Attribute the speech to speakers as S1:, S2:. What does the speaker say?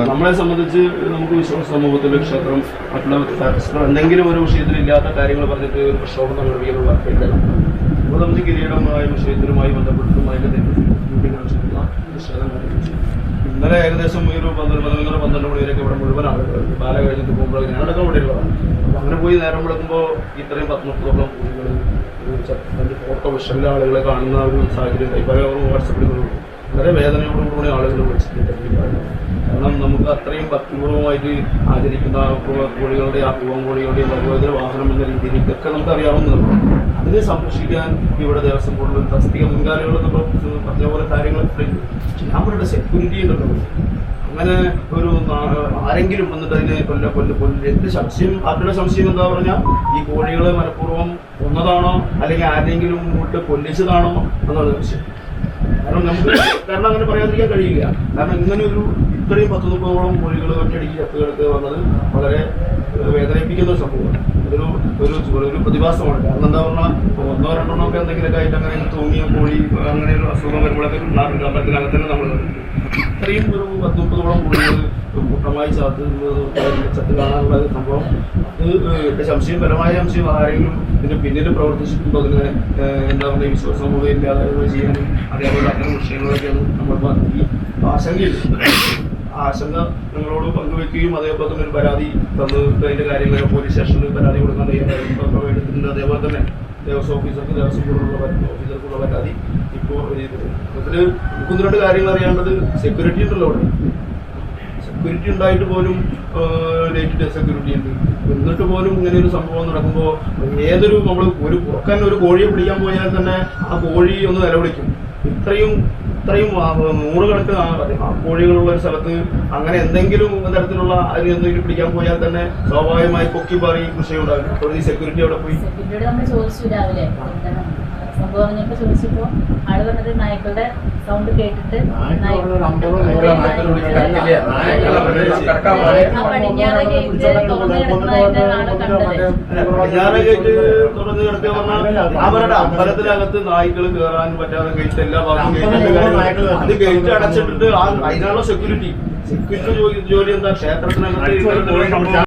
S1: നമ്മളെ സംബന്ധിച്ച് നമുക്ക് വിശ്വാസ സമൂഹത്തിൽ ക്ഷേത്രം മറ്റുള്ള എന്തെങ്കിലും ഒരു വിഷയത്തിൽ ഇല്ലാത്ത കാര്യങ്ങൾ പറഞ്ഞിട്ട് ഒരു പ്രക്ഷോഭം സംഘടിപ്പിക്കുന്ന വാർത്തയില്ല. അപ്പോൾ നമുക്ക് കിരീടമായ വിഷയത്തിലുമായി ബന്ധപ്പെട്ടുമായിട്ട് ഇന്നലെ ഏകദേശം ഒരു 11-12 മണി വരെയൊക്കെ ഇവിടെ മുഴുവൻ ആളുകൾ ബാല കഴിഞ്ഞിട്ട് പോകുമ്പോൾ ഞാനടക്കം ഇവിടെ ഉള്ളതാണ്. അപ്പോൾ അങ്ങനെ പോയി നേരം വിളക്കുമ്പോൾ ഇത്രയും 10-30ഓളം കുട്ടികൾ ഫോട്ടോ വിഷലിലെ ആളുകളെ കാണുന്ന ഒരു സാഹചര്യം പല വാട്സപ്പിൽ വളരെ വേദനയോടുകൂടി ആളുകൾ വിളിച്ചിട്ടുണ്ട്. കാരണം നമുക്ക് അത്രയും ഭക്തിപൂർവ്വമായിട്ട് ആചരിക്കുന്ന കോഴികളുടെ ആ പൂവൻ കോഴികളുടെയും ഭഗവതിയുടെ വാഹനം എന്ന രീതിയിൽ ഇതൊക്കെ നമുക്ക് അറിയാവുന്നതാണ്. അതിനെ സംരക്ഷിക്കാൻ ഇവിടെ ദേവസ്വം ബോർഡിൽ തസ്തിക മുൻകാലങ്ങളെന്ന് പറഞ്ഞ പോലെ കാര്യങ്ങളൊക്കെ ഞാൻ പറയുന്നത് സെക്യൂരിറ്റി ഉണ്ടല്ലോ. അങ്ങനെ ഒരു ആരെങ്കിലും വന്നിട്ട് അതിനെ എന്ത് സംശയം, പാർട്ടിയുടെ സംശയം എന്താ പറഞ്ഞാൽ ഈ കോഴികളെ മനഃപൂർവ്വം കൊന്നതാണോ അല്ലെങ്കിൽ ആരെങ്കിലും വീട്ട് കൊല്ലിച്ചതാണോ എന്നുള്ള സംശയം. കാരണം അങ്ങനെ പറയാതിരിക്കാൻ കഴിയില്ല. കാരണം ഇങ്ങനെ ഇത്രയും 10-30ഓളം കോഴികൾ ഒറ്റയടിക്ക് ചത്തുകിടക്ക് വന്നത് വളരെ വേദനിപ്പിക്കുന്ന ഒരു സംഭവമാണ്. ഒരു പ്രതിഭാസമാണ്. കാരണം എന്താ പറഞ്ഞാൽ 1-2 ഒക്കെ എന്തെങ്കിലുമൊക്കെ ആയിട്ട് അങ്ങനെ തൂങ്ങിയ കോഴി അങ്ങനെ ഒരു അസുഖം വരുമ്പോഴൊക്കെ അമ്പലത്തിനകത്ത് തന്നെ നമ്മൾ ഇത്രയും ഒരു 10-30ഓളം കോഴികൾ കൂട്ടമായി ചത്ത് കാണാനുള്ള സംഭവം അത് എൻ്റെ സംശയം, പരമായ സംശയം ആരെങ്കിലും ഇതിന് പിന്നിൽ പ്രവർത്തിച്ചിട്ടുണ്ടോ, അതിന് എന്താ പറയുക വിശ്വാസ സമൂഹം ഇല്ലാതെ ചെയ്യാനും അതേപോലെ അത്തരം വിഷയങ്ങളൊക്കെയാണ് നമ്മൾ ഈ ആശങ്കയുണ്ട്. ആശങ്ക നിങ്ങളോട് പങ്കുവെക്കുകയും അതേപോലെ തന്നെ ഒരു പരാതി തന്നിട്ട് അതിൻ്റെ കാര്യങ്ങളൊക്കെ പോലീസ് സ്റ്റേഷനിൽ പരാതി കൊടുക്കാൻ എടുത്തിട്ടുണ്ട്. അതേപോലെ തന്നെ ദേവസ്വം ഓഫീസർക്ക്, ദേവസ്വം ബോർഡിലുള്ള ഓഫീസർക്കുള്ള പരാതി ഇപ്പോൾ ഇതിൽ 1-2 കാര്യങ്ങൾ അറിയേണ്ടത്. സെക്യൂരിറ്റി ഉണ്ടല്ലോ അവിടെ. സെക്യൂരിറ്റി ഉണ്ടായിട്ട് പോലും ലൈറ്റ് സെക്യൂരിറ്റി ഉണ്ട്. എന്നിട്ട് പോലും ഇങ്ങനെ ഒരു സംഭവം നടക്കുമ്പോൾ ഏതൊരു നമ്മൾ ഒരു പുറക്കാൻ ഒരു കോഴിയെ പിടിക്കാൻ പോയാൽ തന്നെ ആ കോഴി ഒന്ന് നിലവിളിക്കും. ഇത്രയും 100 ആ കോഴികളുള്ള ഒരു സ്ഥലത്ത് അങ്ങനെ എന്തെങ്കിലും തരത്തിലുള്ള അതിന് എന്തെങ്കിലും പിടിക്കാൻ പോയാൽ തന്നെ സ്വാഭാവികമായി പൊക്കി പാറി വിഷയം ഉണ്ടാകും. അപ്പോൾ ഈ സെക്യൂരിറ്റി അവിടെ പോയി
S2: സംഭവം പറഞ്ഞപ്പോ ചോദിച്ചപ്പോ ആള് പറഞ്ഞത് നായ്ക്കളുടെ സൗണ്ട് കേട്ടിട്ട് പടിഞ്ഞാറ ഗേറ്റ് തുറന്നു കിടക്കുന്നതായിട്ട് ആള് കണ്ടത്.
S1: അവരുടെ അമ്പലത്തിനകത്ത് നായ്ക്കൾ കയറാൻ പറ്റാതെ ഗേറ്റ് എല്ലാ ഭാഗത്തും അത് ഗേറ്റ് അടച്ചിട്ടിട്ട് അതിനുള്ള സെക്യൂരിറ്റി ജോലി എന്താ ക്ഷേത്രത്തിനകത്ത്